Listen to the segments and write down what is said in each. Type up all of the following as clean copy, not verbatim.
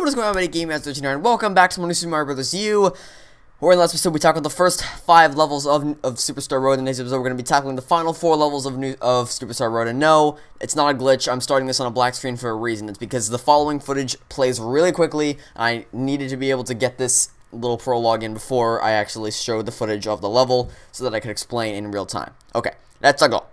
what is going on, Game Master 13 and welcome back to my new Sūpā Burazāzu U. Where in the last episode we tackled the first 5 levels of Superstar Road. In today's episode we're going to be tackling the final 4 levels of Superstar Road. And no, it's not a glitch. I'm starting this on a black screen for a reason. It's because the following footage plays really quickly. I needed to be able to get this little prologue in before I actually showed the footage of the level so that I could explain in real time. Okay, that's our goal.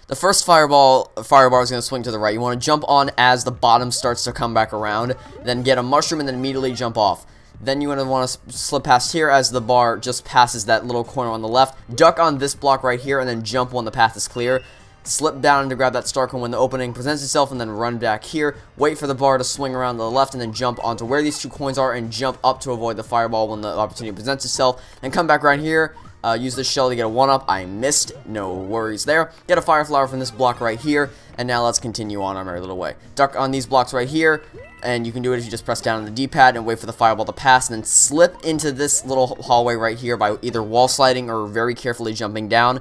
The first firebar is going to swing to the right. You want to jump on as the bottom starts to come back around, then get a mushroom and then immediately jump off. Then you want to slip past here as the bar just passes that little corner on the left. Duck on this block right here and then jump when the path is clear. Slip down to grab that star cone when the opening presents itself and then run back here. Wait for the bar to swing around to the left and then jump onto where these 2 coins are and jump up to avoid the fireball when the opportunity presents itself. And come back right here. Use this shell to get a 1-up. I missed. No worries there. Get a fire flower from this block right here. And now let's continue on our merry little way. Duck on these blocks right here. And you can do it if you just press down on the D-pad and wait for the fireball to pass. And then slip into this little hallway right here by either wall sliding or very carefully jumping down.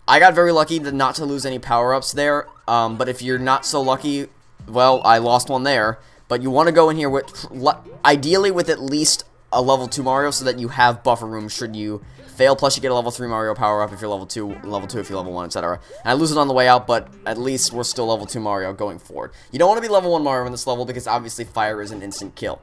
I got very lucky not to lose any power-ups there. But if you're not so lucky, well, I lost one there. But you want to go in here with, ideally with at least a level 2 Mario so that you have buffer room should you fail, plus you get a level 3 Mario power-up if you're level 2 if you're level 1, etc. And I lose it on the way out, but at least we're still level 2 Mario going forward. You don't want to be level 1 Mario in this level because obviously fire is an instant kill.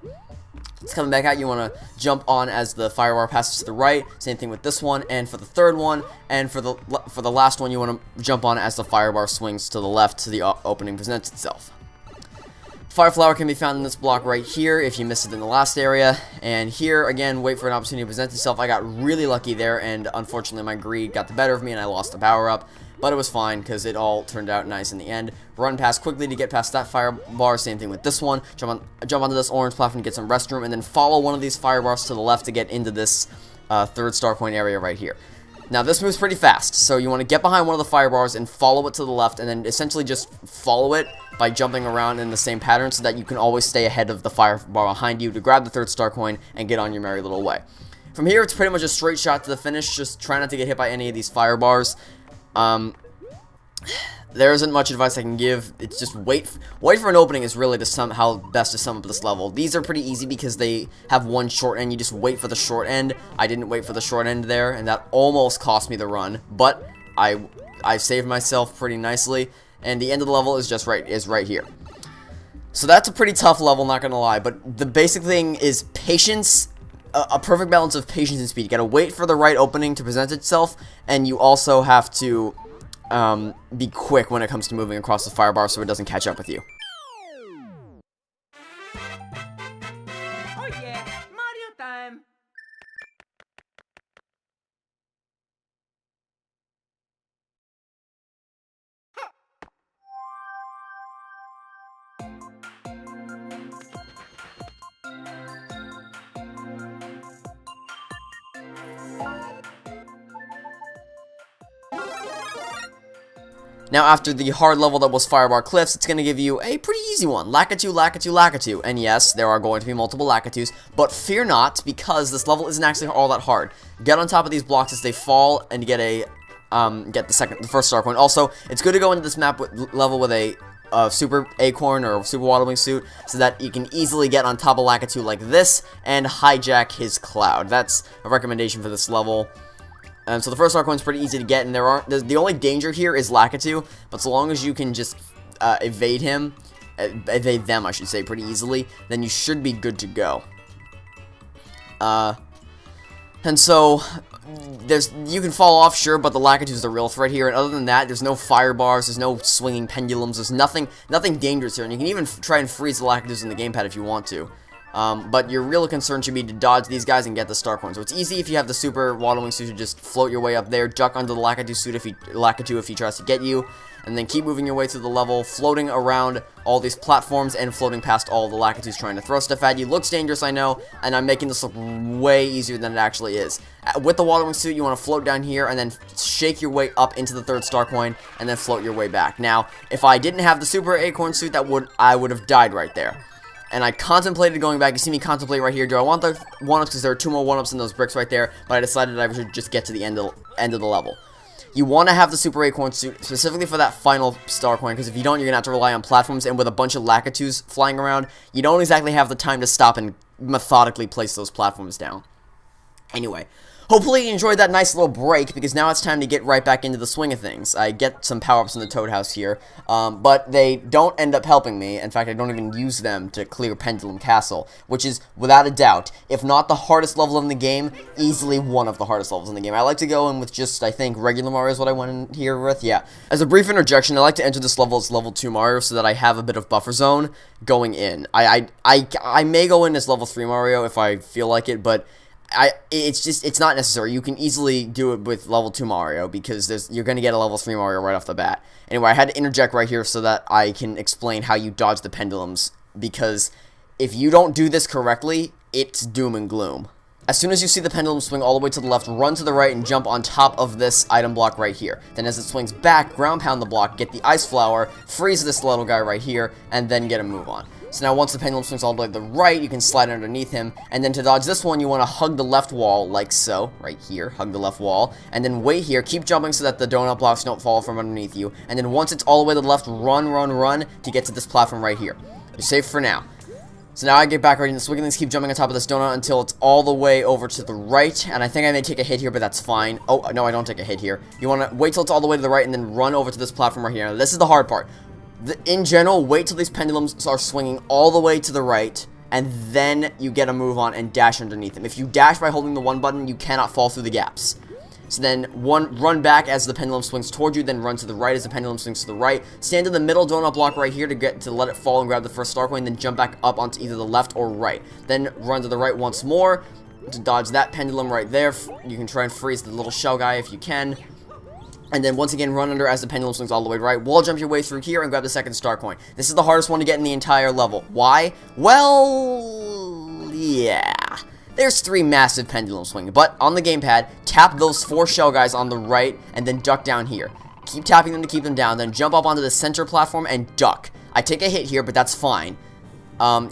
It's coming back out, you want to jump on as the fire bar passes to the right. Same thing with this one, and for the third one, and for the last one, you want to jump on as the fire bar swings to the left to the opening presents itself. Fire flower can be found in this block right here if you missed it in the last area. And here, again, wait for an opportunity to present itself. I got really lucky there, and unfortunately my greed got the better of me and I lost the power-up. But it was fine because it all turned out nice in the end. Run past quickly to get past that fire bar. Same thing with this one. Jump onto this orange platform to get some restroom, and then follow one of these fire bars to the left to get into this third star coin area right here. Now, this moves pretty fast, so you want to get behind one of the fire bars and follow it to the left, and then essentially just follow it by jumping around in the same pattern so that you can always stay ahead of the fire bar behind you to grab the third star coin and get on your merry little way. From here, it's pretty much a straight shot to the finish. Just try not to get hit by any of these fire bars. There isn't much advice I can give. It's just wait for an opening is really how best to sum up this level. These are pretty easy because they have one short end. You just wait for the short end. I didn't wait for the short end there, and that almost cost me the run. But I saved myself pretty nicely, and the end of the level is right here. So that's a pretty tough level, not gonna lie. But the basic thing is patience. A perfect balance of patience and speed. You gotta wait for the right opening to present itself, and you also have to be quick when it comes to moving across the fire bar so it doesn't catch up with you. Oh yeah, Mario time! Now, after the hard level that was Firebar Cliffs, it's going to give you a pretty easy one. Lakitu, Lakitu, Lakitu. And yes, there are going to be multiple Lakitus, but fear not, because this level isn't actually all that hard. Get on top of these blocks as they fall, and get the first star coin. Also, it's good to go into this level with a super acorn or super waddling suit, so that you can easily get on top of Lakitu like this, and hijack his cloud. That's a recommendation for this level. So the first star coin is pretty easy to get, and the only danger here is Lakitu, but so long as you can just evade them, I should say, pretty easily, then you should be good to go. And so you can fall off, sure, but the Lakitu is the real threat here, and other than that, there's no fire bars, there's no swinging pendulums, there's nothing dangerous here, and you can even try and freeze the Lakitus in the gamepad if you want to. But your real concern should be to dodge these guys and get the star coin. So it's easy if you have the super waddling suit to just float your way up there, duck under the Lakitu suit if he tries to get you, and then keep moving your way through the level, floating around all these platforms and floating past all the Lakitus trying to throw stuff at you. Looks dangerous, I know, and I'm making this look way easier than it actually is. With the waddling suit, you want to float down here and then shake your way up into the third star coin and then float your way back. Now, if I didn't have the super acorn suit, I would have died right there. And I contemplated going back. You see me contemplate right here. Do I want the 1-ups because there are 2 more 1-ups in those bricks right there? But I decided I should just get to the end of the level. You want to have the Super Acorn suit specifically for that final star coin, because if you don't, you're going to have to rely on platforms, and with a bunch of Lakitus flying around, you don't exactly have the time to stop and methodically place those platforms down. Anyway, hopefully you enjoyed that nice little break, because now it's time to get right back into the swing of things. I get some power-ups in the Toad House here, but they don't end up helping me. In fact, I don't even use them to clear Pendulum Castle, which is, without a doubt, if not the hardest level in the game, easily one of the hardest levels in the game. I like to go in with just, I think, regular Mario is what I went in here with, yeah. As a brief interjection, I like to enter this level as level 2 Mario so that I have a bit of buffer zone going in. I may go in as level 3 Mario if I feel like it, but it's not necessary. You can easily do it with level 2 Mario, because you're going to get a level 3 Mario right off the bat. Anyway, I had to interject right here so that I can explain how you dodge the pendulums, because if you don't do this correctly, it's doom and gloom. As soon as you see the pendulum swing all the way to the left, run to the right and jump on top of this item block right here. Then as it swings back, ground pound the block, get the ice flower, freeze this little guy right here, and then get a move on. So now once the pendulum swings all the way to the right, you can slide underneath him, and then to dodge this one, you want to hug the left wall, like so, right here, hug the left wall, and then wait here, keep jumping so that the donut blocks don't fall from underneath you, and then once it's all the way to the left, run to get to this platform right here. You're safe for now. So now I get back right in the swing of things, keep jumping on top of this donut until it's all the way over to the right, and I think I may take a hit here, but that's fine. Oh, no, I don't take a hit here. You want to wait till it's all the way to the right, and then run over to this platform right here. Now, this is the hard part. In general, wait till these pendulums are swinging all the way to the right, and then you get a move on and dash underneath them. If you dash by holding the 1 button, you cannot fall through the gaps. So then run back as the pendulum swings toward you, then run to the right as the pendulum swings to the right. Stand in the middle donut block right here to let it fall and grab the first star coin, then jump back up onto either the left or right. Then run to the right once more to dodge that pendulum right there. You can try and freeze the little shell guy if you can. And then once again, run under as the pendulum swings all the way to right. Wall jump your way through here and grab the second star coin. This is the hardest one to get in the entire level. Why? Well, yeah. There's 3 massive pendulum swinging, but on the gamepad, tap those 4 shell guys on the right and then duck down here. Keep tapping them to keep them down, then jump up onto the center platform and duck. I take a hit here, but that's fine.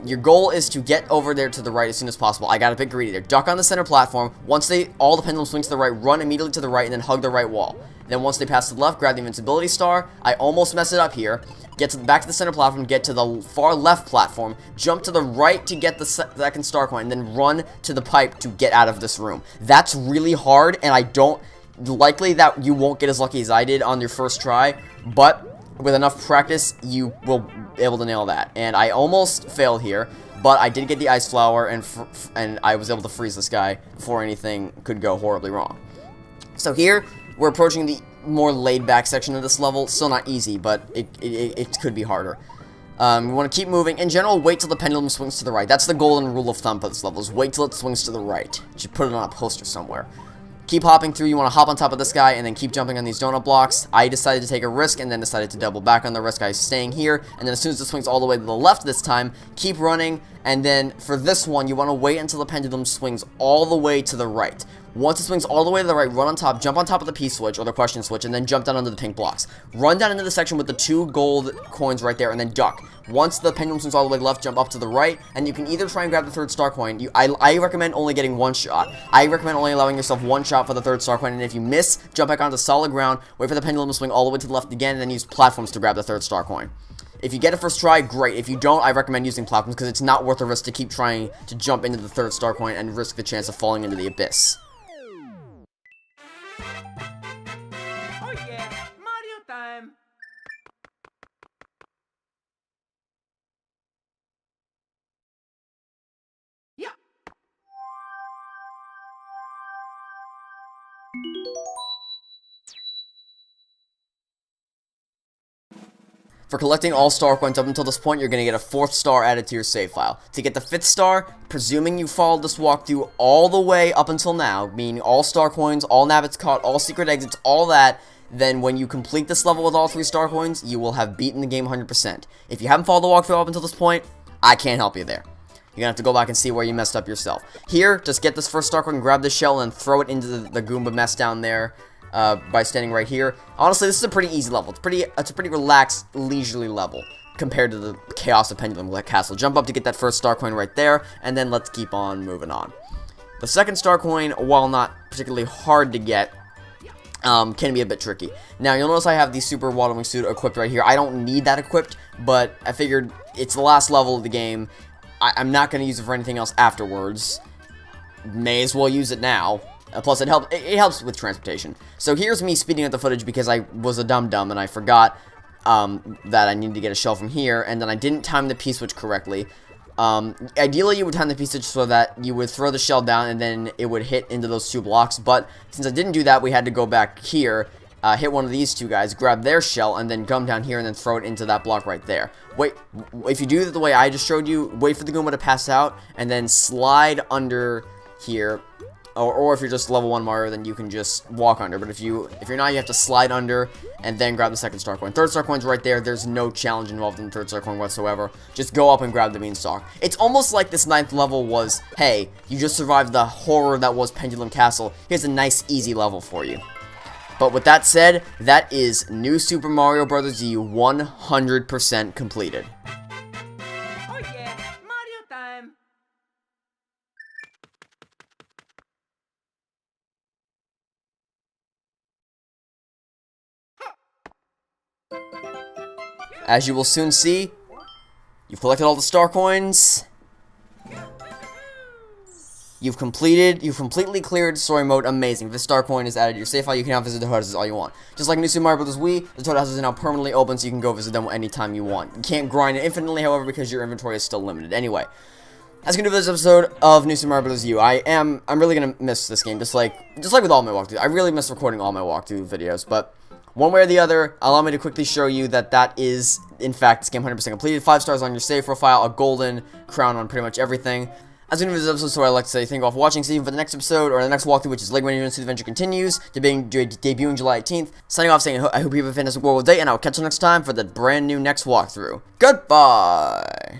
Your goal is to get over there to the right as soon as possible. I got a bit greedy there. Duck on the center platform. Once all the pendulum swings to the right, run immediately to the right and then hug the right wall. Then once they pass to the left, grab the invincibility star. I almost mess it up here. Get back to the center platform, get to the far left platform, jump to the right to get the second star coin, and then run to the pipe to get out of this room. That's really hard, and likely that you won't get as lucky as I did on your first try, but with enough practice, you will be able to nail that. And I almost failed here, but I did get the ice flower, and I was able to freeze this guy before anything could go horribly wrong. So here, we're approaching the more laid-back section of this level. Still not easy, but it could be harder. We want to keep moving. In general, wait till the pendulum swings to the right. That's the golden rule of thumb for this level, is wait till it swings to the right. You should put it on a poster somewhere. Keep hopping through. You want to hop on top of this guy and then keep jumping on these donut blocks. I decided to take a risk and then decided to double back on the risk. I was staying here, and then as soon as it swings all the way to the left this time, keep running, and then for this one, you want to wait until the pendulum swings all the way to the right. Once it swings all the way to the right, run on top, jump on top of the P switch, or the question switch, and then jump down under the pink blocks. Run down into the section with the 2 gold coins right there, and then duck. Once the pendulum swings all the way left, jump up to the right, and you can either try and grab the 3rd star coin. I recommend only getting 1 shot. I recommend only allowing yourself 1 shot for the 3rd star coin, and if you miss, jump back onto solid ground, wait for the pendulum to swing all the way to the left again, and then use platforms to grab the 3rd star coin. If you get it first try, great. If you don't, I recommend using platforms, because it's not worth the risk to keep trying to jump into the 3rd star coin and risk the chance of falling into the abyss. Oh yeah, Mario time! Yeah! For collecting all star coins up until this point, you're going to get a 4th star added to your save file. To get the 5th star, presuming you followed this walkthrough all the way up until now, meaning all star coins, all nabbits caught, all secret exits, all that, then when you complete this level with all 3 star coins, you will have beaten the game 100%. If you haven't followed the walkthrough up until this point, I can't help you there. You're going to have to go back and see where you messed up yourself. Here, just get this 1st star coin, grab the shell, and throw it into the Goomba mess down there. By standing right here. Honestly, this is a pretty easy level. It's a pretty relaxed, leisurely level compared to the chaos of Pendulum Castle. Jump up to get that 1st star coin right there, and then let's keep on moving on. The 2nd star coin, while not particularly hard to get, can be a bit tricky. Now, you'll notice I have the Super Water Wingsuit equipped right here. I don't need that equipped, but I figured it's the last level of the game. I'm not going to use it for anything else afterwards. May as well use it now. Plus, it helps with transportation. So here's me speeding up the footage because I was a dum-dum and I forgot that I needed to get a shell from here, and then I didn't time the P-switch correctly. Ideally, you would time the P-switch so that you would throw the shell down and then it would hit into those 2 blocks, but since I didn't do that, we had to go back here, hit one of these 2 guys, grab their shell, and then come down here and then throw it into that block right there. Wait, if you do it the way I just showed you, wait for the Goomba to pass out, and then slide under here. Or if you're just level 1 Mario, then you can just walk under. But if you're not, you have to slide under and then grab the second star coin. Third star coin's right there. There's no challenge involved in the third star coin whatsoever. Just go up and grab the beanstalk. It's almost like this 9th level was, hey, you just survived the horror that was Pendulum Castle. Here's a nice, easy level for you. But with that said, that is New Super Mario Bros. U 100% completed. Oh yeah, Mario time. As you will soon see, you've collected all the star coins. You've completely cleared story mode. Amazing. If the star coin is added to your save file, you can now visit the houses all you want. Just like New Super Mario Bros. Wii, the Toad houses are now permanently open, so you can go visit them anytime you want. You can't grind it infinitely, however, because your inventory is still limited. Anyway, that's gonna do this episode of New Super Mario Bros. U. I'm really gonna miss this game, just like with all my walkthroughs. I really miss recording all my walkthrough videos, but one way or the other, allow me to quickly show you that is, in fact, this game 100% completed. 5 stars on your save profile, a golden crown on pretty much everything. As we end this episode, so I'd like to say thank you all for watching. See you for the next episode, or the next walkthrough, which is Lego Minnie the Adventure Continues, debuting July 18th. Signing off saying, I hope you have a fantastic world day, and I'll catch you next time for the brand new next walkthrough. Goodbye!